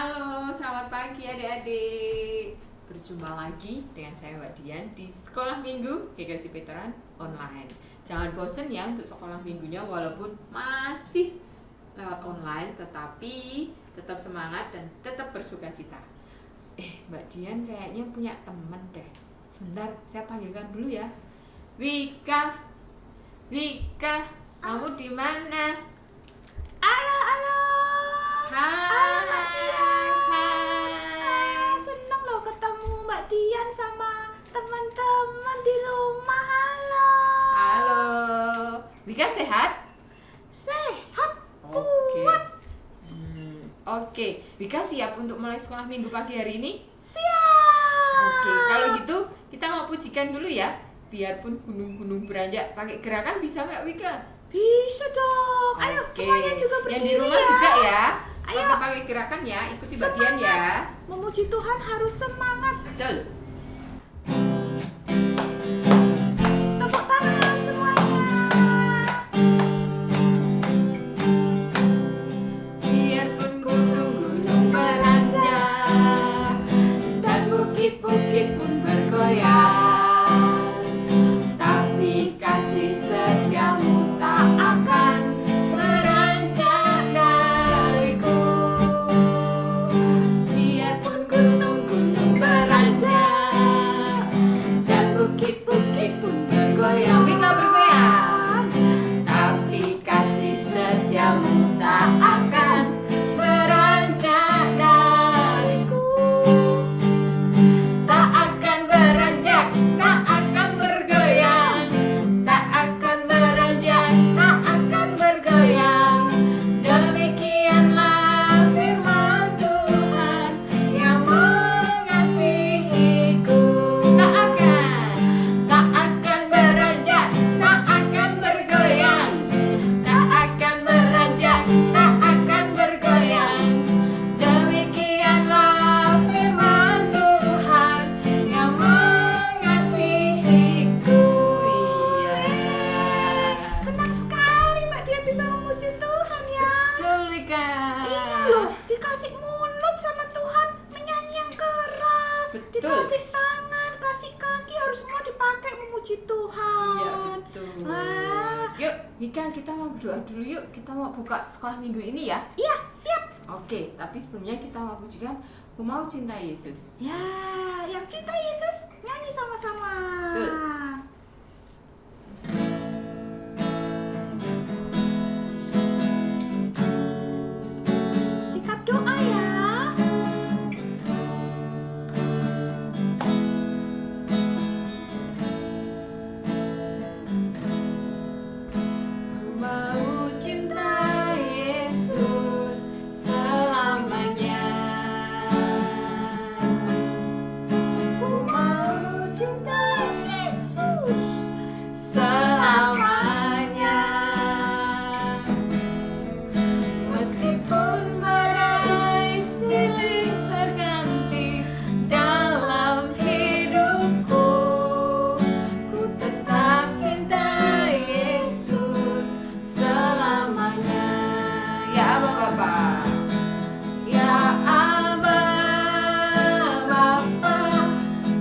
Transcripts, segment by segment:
Halo, selamat pagi adik-adik. Berjumpa lagi dengan saya Mbak Dian di Sekolah Minggu GKJ Veteran Online. Jangan bosan ya untuk sekolah minggunya, walaupun masih lewat online, tetapi tetap semangat dan tetap bersukacita. Mbak Dian kayaknya punya teman deh. Sebentar, saya panggilkan dulu ya. Wika, Wika, kamu di mana? Halo. Halo Mbak Dian. Hai. Senang loh ketemu Mbak Dian sama teman-teman di rumah. Halo. Wika sehat? Sehat, Oke. kuat. Oke. Wika siap untuk mulai sekolah minggu pagi hari ini? Siap. Oke. Kalau gitu kita mau pujikan dulu ya. Biarpun gunung-gunung beranjak, pakai gerakan bisa nggak Wika? Bisa dong. Ayo Oke. semuanya juga berdiri. Yang di rumah ya. juga ya. Ayo. Pakai gerakan ya. Ikuti Mbak Dian ya. Memuji Tuhan harus semangat. Betul. Tepuk tangan semuanya. Biarpun gunung-gunung beranjak dan bukit-bukit pun bergoyang, tapi kasih setiamu tak akan beranjak dariku. Biarpun gunung-gunung beranjak dan bukit-bukit pun bergoyang, Wika bergoyang, tapi kasih setiamu tak akan beranjak dariku. Tak akan beranjak, tak akan bergoyang, tak akan beranjak, tak akan bergoyang. Demikianlah firman Tuhan yang mengasihiku. Tak akan beranjak, tak akan bergoyang, tak akan beranjak, tak akan bergoyang. Demikianlah firman Tuhan yang mengasihiku. Senang sekali Mbak Dian bisa memuji Tuhan ya. Betul, Wika. Iya loh, dikasih mulut sama Tuhan menyanyi yang keras, Betul. dikasih tangan, kasih kaki harus semua dipakai memuji Tuhan. Iya, betul. Wah, Yuk, Wika, kita mau berdoa dulu yuk. Kita mau buka sekolah minggu ini ya. iya siap. Oke, tapi sebelumnya kita mau pujikan Ku Mau Cinta Yesus. Ya, yang cinta Yesus nyanyi sama-sama. Betul. Sikap doa ya. Ku mau cinta Yesus selamanya. Ku mau cinta Yesus. selamanya. Meskipun badai silih berganti dalam hidupku, ku tetap cinta Yesus selamanya. Ya Aba Bapa, ya Aba Bapa,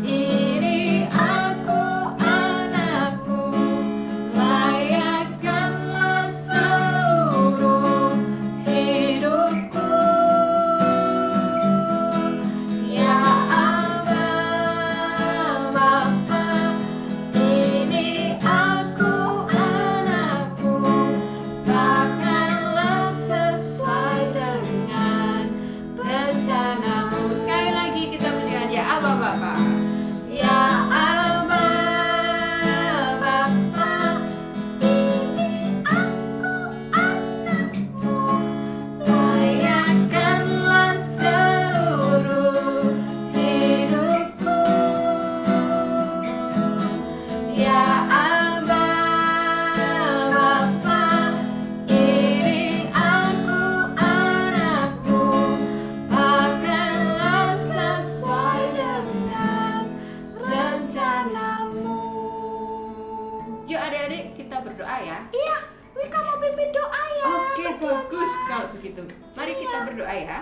ini aku anakmu, layakkanlah seluruh hidupku. Ya Aba Bapa, ini aku anakmu, takkanlah sesuai dengan rencanamu. Sekali lagi kita pujikan ya Aba Bapa. Ya Aba Bapa, Ini aku anakmu. layakkanlah seluruh hidupku. Ya Aba Bapa, ini aku anakmu, pakailah sesuai dengan rencanamu. Yuk adik-adik kita berdoa ya. Iya, Wika mau pimpin doa ya. Oke, Mbak Dian bagus ya. kalau begitu. Mari kita berdoa ya.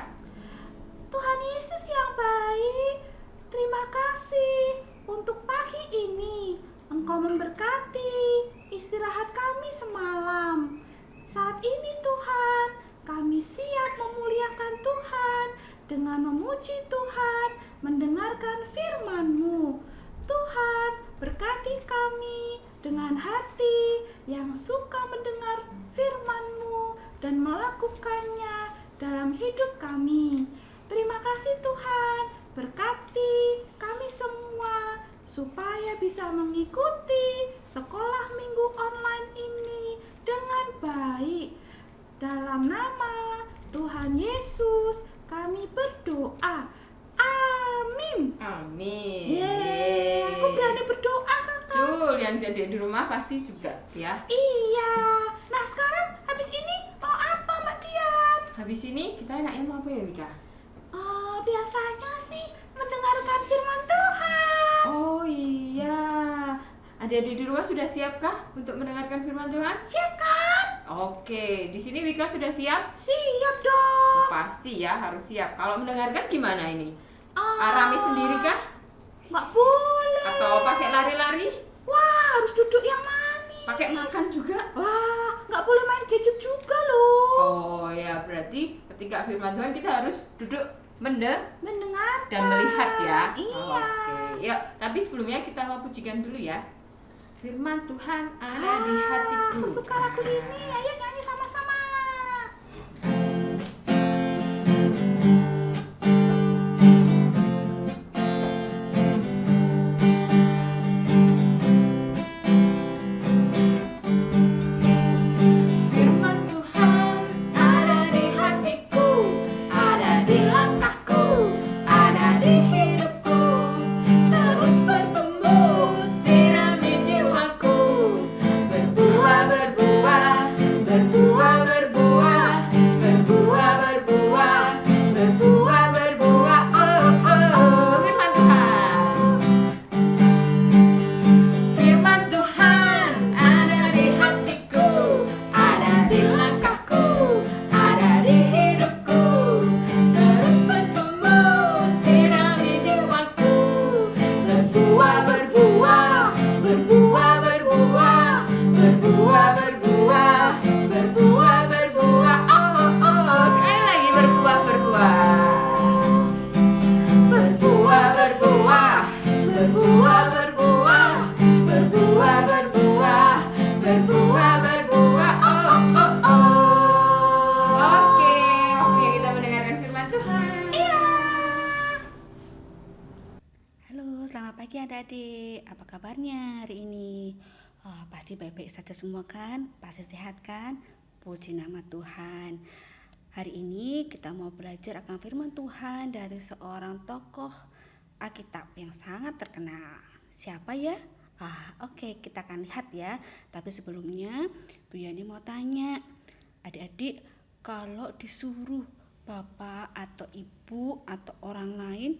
Terima kasih untuk pagi ini. Engkau memberkati istirahat kami semalam. Saat ini Tuhan, kami siap memuliakan Tuhan dengan memuji Tuhan, mendengarkan firman-Mu. Tuhan, berkati kami dengan hati yang suka mendengar firman-Mu dan melakukannya dalam hidup kami. Terima kasih Tuhan, berkati kami semua supaya bisa mengikuti sekolah minggu online ini dengan baik. Dalam nama Tuhan Yesus kami berdoa. Amin. Amin. Yeay, aku berani berdoa kakak. Betul, yang jadi di rumah pasti juga ya. Iya. Nah sekarang habis ini mau apa Mbak Dian? Habis ini kita enaknya mau apa ya Wika? Biasanya sih mendengarkan firman Tuhan. Oh iya. Adik-adik di rumah sudah siapkah untuk mendengarkan firman Tuhan? Siap kan? Oke, di sini Wika sudah siap? Siap dong. Pasti ya, harus siap. Kalau mendengarkan gimana ini? Rame sendiri kah? Nggak boleh. Atau pakai lari-lari? Wah, harus duduk yang manis. Pakai makan juga? Wah, nggak boleh main gadget juga loh. Oh ya, berarti ketika firman Tuhan kita harus duduk mendengar dan melihat ya. Iya. Oke, yuk. Tapi sebelumnya kita mau pujikan dulu ya. Firman Tuhan ada di hatiku. Aku suka lagu ini. Ayo nyanyi sama-sama. Firman Tuhan ada di hatiku, ada di langkahku, ada di hidupku. Terus bertumbuh, sirami jiwaku. Berbuah, berbuah, berbuah, berbuah, berbuah, berbuah, berbuah, berbuah. Oh, oh, oh, firman Tuhan. Firman Tuhan ada di hatiku, ada di langkahku, ada di hidupku. Terus bertumbuh, sirami jiwaku. Berbuah, berbuah, berbuah, berbuah, berbuah, berbuah, berbuah, berbuah. Oh, oh, oh, sekali lagi berbuah, berbuah. Berbuah, berbuah, berbuah, berbuah, berbuah, berbuah, berbuah, berbuah. Oh, oh, oh. Oke, kita mendengarkan firman Tuhan. Iya. Halo, selamat pagi adik-adik. Apa kabarnya hari ini? Pasti baik-baik saja semua kan? Pasti sehat kan? Puji nama Tuhan. Hari ini kita mau belajar akan firman Tuhan dari seorang tokoh Alkitab yang sangat terkenal. Siapa ya? Oke, kita akan lihat ya. Tapi sebelumnya, Bu Yani mau tanya, adik-adik kalau disuruh bapak atau ibu atau orang lain,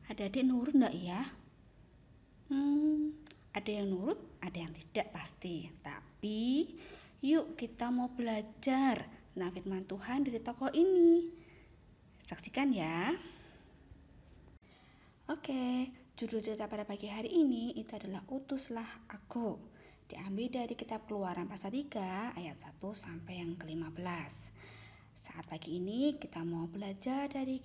adik-adik nurut enggak ya? Ada yang nurut, ada yang tidak pasti. Tapi yuk kita mau belajar tentang firman Tuhan dari tokoh ini. Saksikan ya. Oke, judul cerita pada pagi hari ini itu adalah Utuslah Aku. Diambil dari kitab Keluaran pasal 3 ayat 1 sampai yang ke-15. Saat pagi ini kita mau belajar dari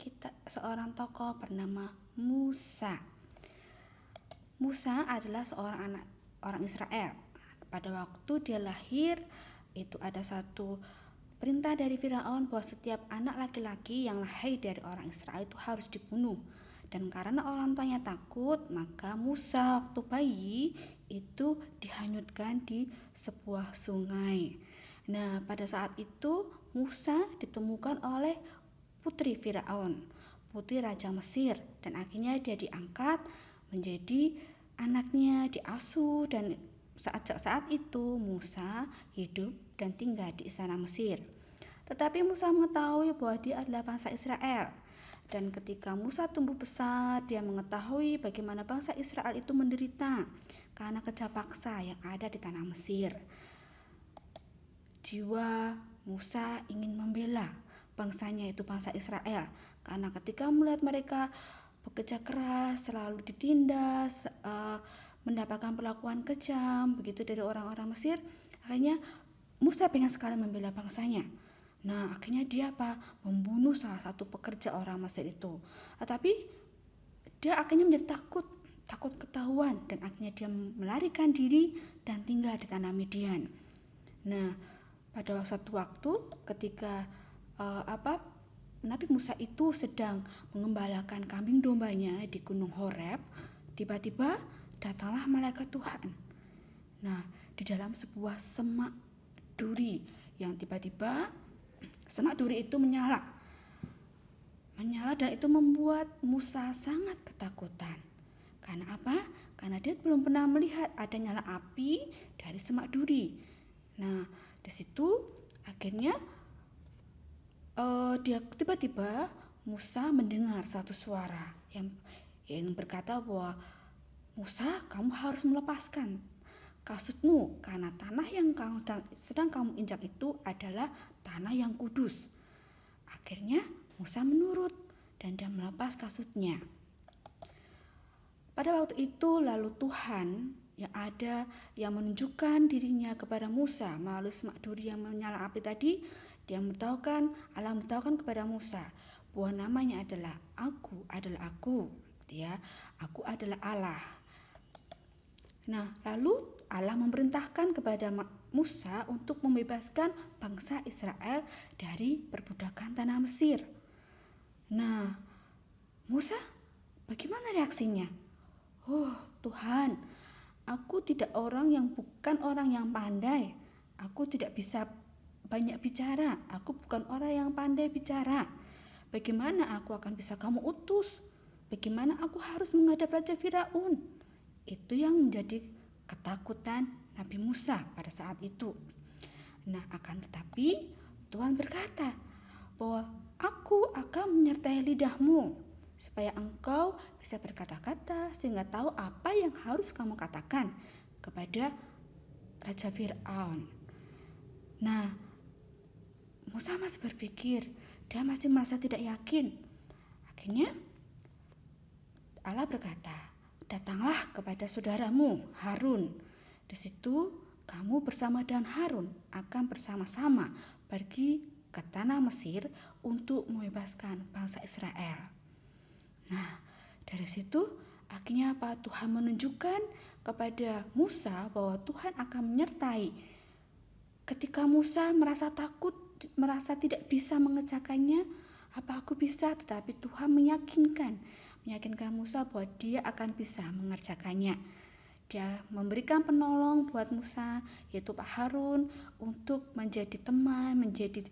seorang tokoh bernama Musa. Musa adalah seorang anak orang Israel. Pada waktu dia lahir, itu ada satu perintah dari Firaun bahwa setiap anak laki-laki yang lahir dari orang Israel itu harus dibunuh. Dan karena orang tuanya takut, maka Musa waktu bayi itu dihanyutkan di sebuah sungai. Nah, pada saat itu Musa ditemukan oleh putri Firaun, putri Raja Mesir, dan akhirnya dia diangkat menjadi anaknya, diasuh, dan saat itu Musa hidup dan tinggal di istana Mesir. Tetapi Musa mengetahui bahwa dia adalah bangsa Israel. Dan ketika Musa tumbuh besar, dia mengetahui bagaimana bangsa Israel itu menderita karena kerja paksa yang ada di tanah Mesir. Jiwa Musa ingin membela bangsanya, itu bangsa Israel, karena ketika melihat mereka bekerja keras, selalu ditindas, mendapatkan perlakuan kejam begitu dari orang-orang Mesir. Akhirnya Musa pengen sekali membela bangsanya. Nah, akhirnya dia membunuh salah satu pekerja orang Mesir itu. Tetapi dia akhirnya menjadi takut ketahuan, dan akhirnya dia melarikan diri dan tinggal di tanah Midian. Nah, pada suatu waktu ketika Nabi Musa itu sedang mengembalakan kambing dombanya di Gunung Horeb, tiba-tiba datanglah malaikat Tuhan. Nah, di dalam sebuah semak duri yang tiba-tiba semak duri itu menyala, dan itu membuat Musa sangat ketakutan. Karena apa? Karena dia belum pernah melihat ada nyala api dari semak duri. Nah, di situ akhirnya dia tiba-tiba Musa mendengar satu suara yang berkata bahwa Musa, kamu harus melepaskan kasutmu karena tanah yang sedang kamu injak itu adalah tanah yang kudus. Akhirnya Musa menurut dan dia melepas kasutnya. Pada waktu itu lalu Tuhan yang menunjukkan dirinya kepada Musa melalui semak duri yang menyala api tadi. Allah memberitahukan kepada Musa bahwa namanya adalah Aku adalah Aku, ya, Aku adalah Allah. Nah, lalu Allah memerintahkan kepada Musa untuk membebaskan bangsa Israel dari perbudakan tanah Mesir. Nah, Musa bagaimana reaksinya? Oh Tuhan, aku bukan orang yang pandai. Aku tidak bisa banyak bicara. Aku bukan orang yang pandai bicara. Bagaimana aku akan bisa kamu utus? Bagaimana aku harus menghadap Raja Firaun? Itu yang menjadi ketakutan Nabi Musa pada saat itu. Nah, akan tetapi Tuhan berkata bahwa Aku akan menyertai lidahmu supaya engkau bisa berkata-kata sehingga tahu apa yang harus kamu katakan kepada Raja Firaun. Nah, Musa masih berpikir, dia masih merasa tidak yakin. Akhirnya Allah berkata, datanglah kepada saudaramu Harun. Di situ kamu bersama dengan Harun akan bersama-sama pergi ke tanah Mesir untuk membebaskan bangsa Israel. Nah, dari situ akhirnya Tuhan menunjukkan kepada Musa bahwa Tuhan akan menyertai. Ketika Musa merasa takut, merasa tidak bisa mengerjakannya, aku bisa, tetapi Tuhan meyakinkan Musa bahwa dia akan bisa mengerjakannya. Dia memberikan penolong buat Musa, yaitu Pak Harun, untuk menjadi teman, menjadi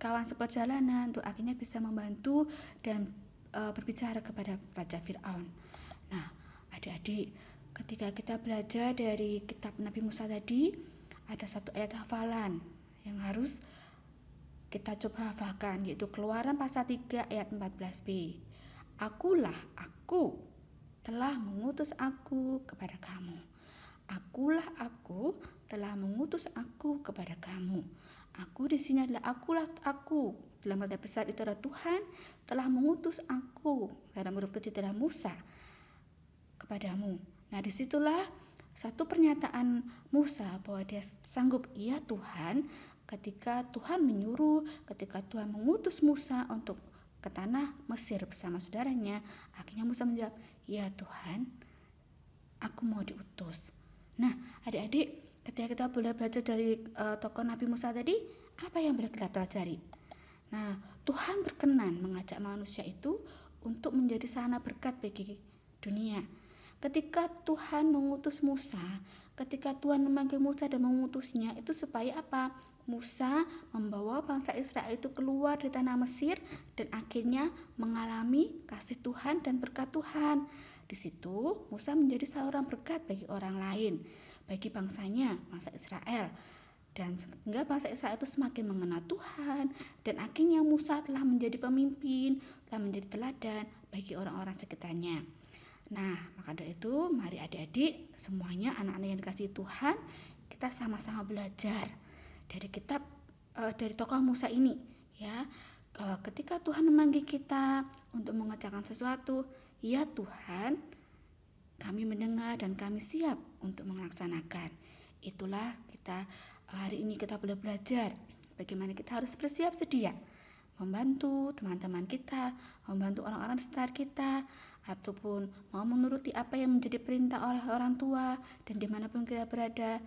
kawan seperjalanan, untuk akhirnya bisa membantu dan berbicara kepada Raja Firaun. Nah, adik-adik, ketika kita belajar dari kitab Nabi Musa tadi, ada satu ayat hafalan yang harus kita coba hafalkan, yaitu Keluaran pasal 3 ayat 14b. Akulah aku telah mengutus aku kepada kamu. Akulah aku telah mengutus aku kepada kamu. Aku di sini adalah akulah aku. Dalam kata besar itu adalah Tuhan telah mengutus aku. Dalam huruf kecil adalah Musa kepadamu. Nah, disitulah satu pernyataan Musa bahwa dia sanggup, iya Tuhan, ketika Tuhan menyuruh, ketika Tuhan mengutus Musa untuk ke tanah Mesir bersama saudaranya. Akhirnya Musa menjawab, ya Tuhan, aku mau diutus. Nah, adik-adik, ketika kita boleh belajar dari tokoh Nabi Musa tadi, apa yang boleh kita pelajari? Nah, Tuhan berkenan mengajak manusia itu untuk menjadi sarana berkat bagi dunia. Ketika Tuhan mengutus Musa, ketika Tuhan memanggil Musa dan mengutusnya, itu supaya apa? Musa membawa bangsa Israel itu keluar dari tanah Mesir dan akhirnya mengalami kasih Tuhan dan berkat Tuhan. Di situ Musa menjadi seorang berkat bagi orang lain, bagi bangsanya, bangsa Israel. Dan sehingga bangsa Israel itu semakin mengenal Tuhan, dan akhirnya Musa telah menjadi pemimpin, telah menjadi teladan bagi orang-orang sekitarnya. Nah, maka dari itu mari adik-adik semuanya, anak-anak yang dikasihi Tuhan, kita sama-sama belajar dari kitab dari tokoh Musa ini, ya. Ketika Tuhan memanggil kita untuk mengerjakan sesuatu, ya Tuhan, kami mendengar dan kami siap untuk melaksanakan. Itulah kita hari ini kita boleh belajar bagaimana kita harus bersiap sedia membantu teman-teman kita, membantu orang-orang di sekitar kita, ataupun mau menuruti apa yang menjadi perintah oleh orang tua dan dimanapun kita berada.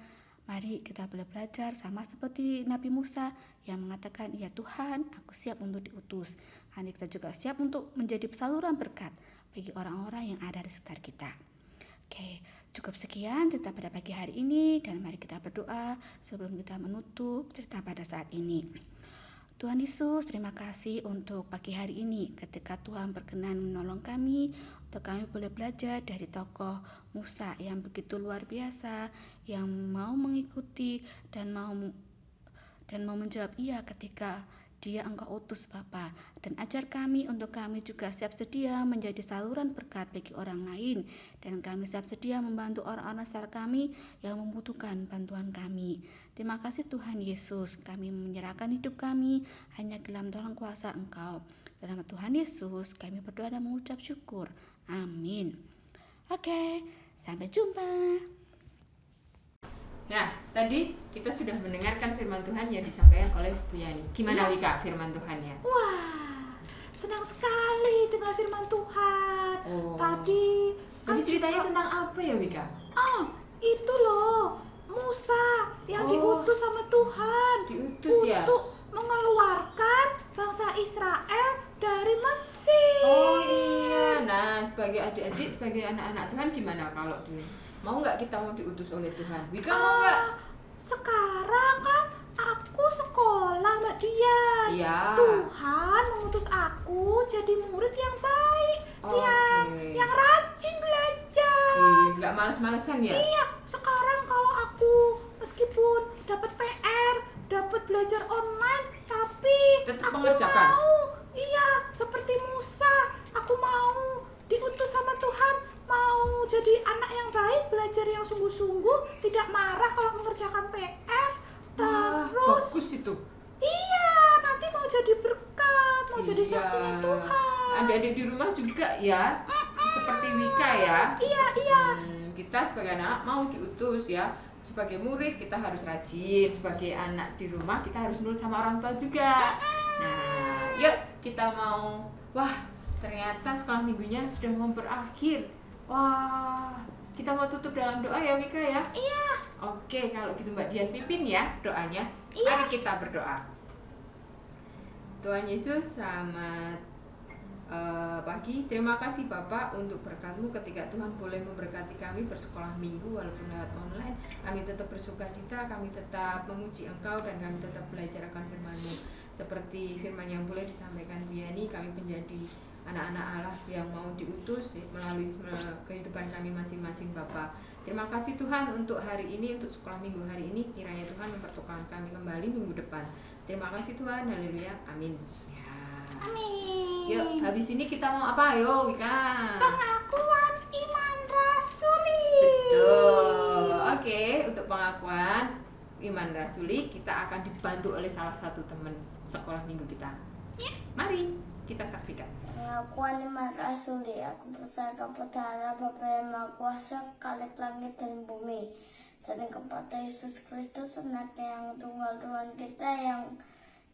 Mari kita boleh belajar sama seperti Nabi Musa yang mengatakan, ya Tuhan, aku siap untuk diutus. Mari kita juga siap untuk menjadi saluran berkat bagi orang-orang yang ada di sekitar kita. Oke, cukup sekian cerita pada pagi hari ini, dan mari kita berdoa sebelum kita menutup cerita pada saat ini. Tuhan Yesus, terima kasih untuk pagi hari ini ketika Tuhan berkenan menolong kami, untuk kami boleh belajar dari tokoh Musa yang begitu luar biasa, yang mau mengikuti dan mau menjawab iya ketika Dia Engkau utus Bapa, dan ajar kami untuk kami juga siap sedia menjadi saluran berkat bagi orang lain, dan kami siap sedia membantu orang-orang sekitar kami yang membutuhkan bantuan kami. Terima kasih Tuhan Yesus, kami menyerahkan hidup kami hanya dalam tolong kuasa Engkau. Dalam Tuhan Yesus kami berdoa dan mengucap syukur. Amin. Oke, sampai jumpa. Nah, tadi kita sudah mendengarkan firman Tuhan yang disampaikan oleh Bu Yani. Gimana Wika firman Tuhannya? Wah, senang sekali dengan firman Tuhan. Tadi ceritanya tentang apa ya Wika? Itu loh, Musa yang diutus sama Tuhan. Diutus ya? Untuk mengeluarkan bangsa Israel dari Mesir. Oh iya, nah sebagai adik-adik, sebagai anak-anak Tuhan gimana kalau mau nggak kita mau diutus oleh Tuhan? Wika mau nggak? Sekarang kan aku sekolah Mbak Dian. Iya. Tuhan mengutus aku jadi murid yang baik, yang rajin belajar. Nggak malas-malasan ya? Iya, sekarang kalau aku meskipun dapat PR, dapat belajar online, tapi tetap aku mengerjakan. mau, seperti Musa, aku mau diutus sama Tuhan, mau jadi anak yang baik, belajar yang sungguh-sungguh, tidak marah kalau mengerjakan PR. Terus bagus itu. Iya, nanti mau jadi berkat, mau jadi saksinya Tuhan. Adik-adik di rumah juga ya, seperti Wika ya. Iya. Kita sebagai anak mau diutus ya. Sebagai murid kita harus rajin, sebagai anak di rumah kita harus nurut sama orang tua juga. Nah, yuk kita mau. Wah, ternyata sekolah minggunya sudah mau berakhir. Wah, kita mau tutup dalam doa ya Wika ya? Iya. Oke, kalau gitu Mbak Dian pimpin ya doanya. Iya. Mari kita berdoa. Tuhan Yesus, selamat pagi. Terima kasih Bapak untuk berkat-Mu ketika Tuhan boleh memberkati kami bersekolah minggu walaupun lewat online. Kami tetap bersuka cita, kami tetap memuji Engkau, dan kami tetap belajar akan firman-Mu. Seperti firman yang boleh disampaikan Bu Yani, kami menjadi anak-anak Allah yang mau diutus melalui kehidupan kami masing-masing Bapak. Terima kasih Tuhan untuk hari ini, untuk sekolah minggu hari ini. Kiranya Tuhan mempertemukan kami kembali minggu depan. Terima kasih Tuhan, haleluya, amin ya. Amin. Yuk, habis ini kita mau apa? Ayo Wika. Pengakuan iman rasuli. Betul. Oke, untuk pengakuan iman rasuli kita akan dibantu oleh salah satu teman sekolah minggu kita. Mari kita saksikan. Pengakuan iman rasuli. Aku percaya kepada Allah Bapa yang Maha Kuasa, Khalik langit dan bumi, dan kepada Yesus Kristus anaknya yang tunggal Tuhan kita, yang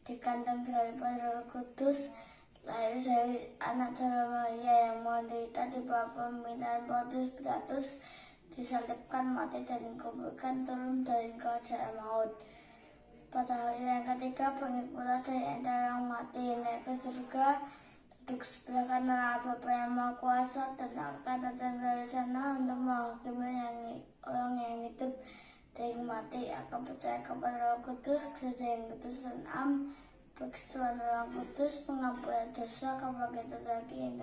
dikandung daripada Roh Kudus, lahir dari anak dalam Maria, yang menderita di bawah pemerintahan Pontius Pilatus, disalibkan, mati dan dikuburkan, turun dari kerajaan maut. Pada hari yang ketiga bangkit pula dari antara yang mati, naik ke surga, duduk sebelah kanan Allah Bapa yang Maha Kuasa, dan akan datang dari sana untuk menghakimi orang yang hidup dan mati. Akan percaya kepada Roh Kudus, gereja yang kudus dan am, persekutuan Roh Kudus, pengampunan dosa, kebangkitan lagi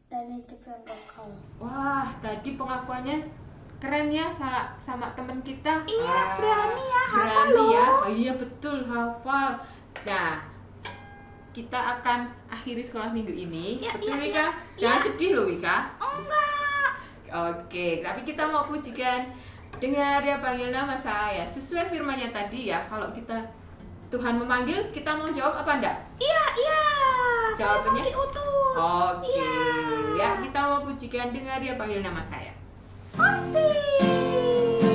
dan hidup yang kekal. Wah, tadi pengakuannya keren ya, sama teman kita. Iya, berani ya, hafal berani loh. ya. Oh iya betul, hafal. Nah, kita akan akhiri sekolah minggu ini. Betul Wika? Jangan sedih loh Wika. Enggak. Oke, tapi kita mau pujikan. Dengar ya panggil nama saya. Sesuai firmannya tadi ya, kalau kita Tuhan memanggil, kita mau jawab apa enggak? Iya, saya mau Jawabannya? diutus. Oke, Iya. ya kita mau pujikan dengar dia panggil nama saya. Osih.